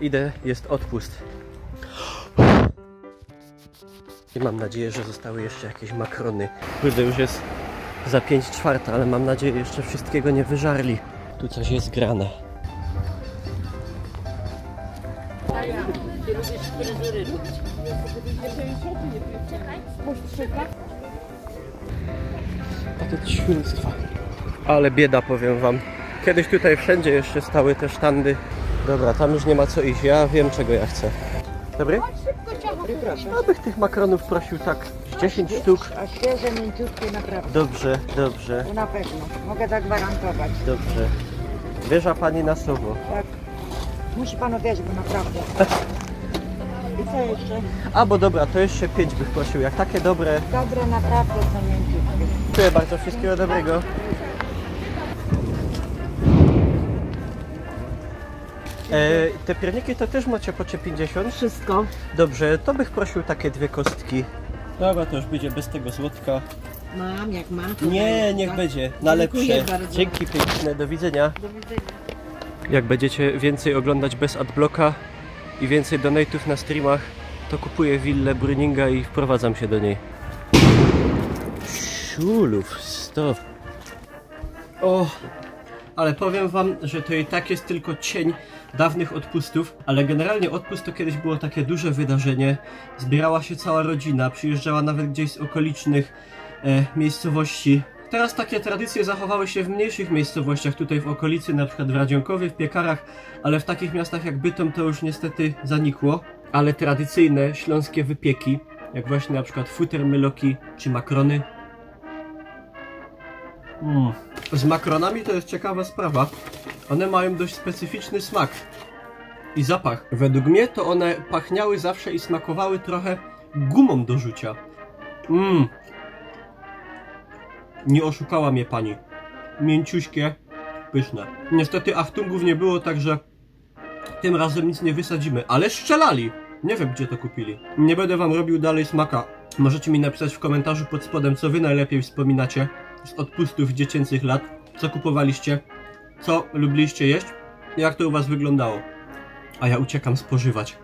idę, jest odpust. I mam nadzieję, że zostały jeszcze jakieś makrony. Kurde, już jest za 5:04, ale mam nadzieję, że jeszcze wszystkiego nie wyżarli. Tu coś jest grane. Takie świństwa. Ale bieda, powiem wam. Kiedyś tutaj wszędzie jeszcze stały te sztandy. Dobra, tam już nie ma co iść. Ja wiem, czego ja chcę. Dobry? Abych tych makaronów prosił tak 10 sztuk. A świeże, mięciutkie naprawdę. Dobrze, dobrze. Na pewno. Mogę zagwarantować. Dobrze. Wierza pani na słowo. Tak. Musi pan wierzyć, bo naprawdę. I co jeszcze? A, bo dobra, to jeszcze 5 bych prosił. Jak takie dobre. Dobre naprawdę są mięciutkie. Dziękuję bardzo, wszystkiego dobrego. Te pierniki to też macie po 50? Wszystko. Dobrze, to bych prosił takie 2 kostki. Dobra, to już będzie bez tego złotka. Mam, jak mam. To Nie, daję, niech tak? będzie. Na lepsze. Dziękuję bardzo. Dzięki piękne, do widzenia. Do widzenia. Jak będziecie więcej oglądać bez adblocka i więcej donate'ów na streamach, to kupuję willę Bruninga i wprowadzam się do niej. Szulów, stop. O, ale powiem wam, że to i tak jest tylko cień dawnych odpustów, ale generalnie odpust to kiedyś było takie duże wydarzenie. Zbierała się cała rodzina, przyjeżdżała nawet gdzieś z okolicznych miejscowości. Teraz takie tradycje zachowały się w mniejszych miejscowościach tutaj w okolicy, na przykład w Radzionkowie, w Piekarach, ale w takich miastach jak Bytom to już niestety zanikło. Ale tradycyjne śląskie wypieki, jak właśnie na przykład futer myloki czy makrony. Z makronami to jest ciekawa sprawa. One mają dość specyficzny smak i zapach. Według mnie to one pachniały zawsze i smakowały trochę gumą do rzucia. Nie oszukała mnie pani. Mięciuśkie, pyszne. Niestety achtungów nie było, także tym razem nic nie wysadzimy, ale strzelali. Nie wiem, gdzie to kupili. Nie będę wam robił dalej smaka. Możecie mi napisać w komentarzu pod spodem, co wy najlepiej wspominacie z odpustów dziecięcych lat. Co kupowaliście? Co lubiliście jeść? Jak to u was wyglądało? A ja uciekam spożywać.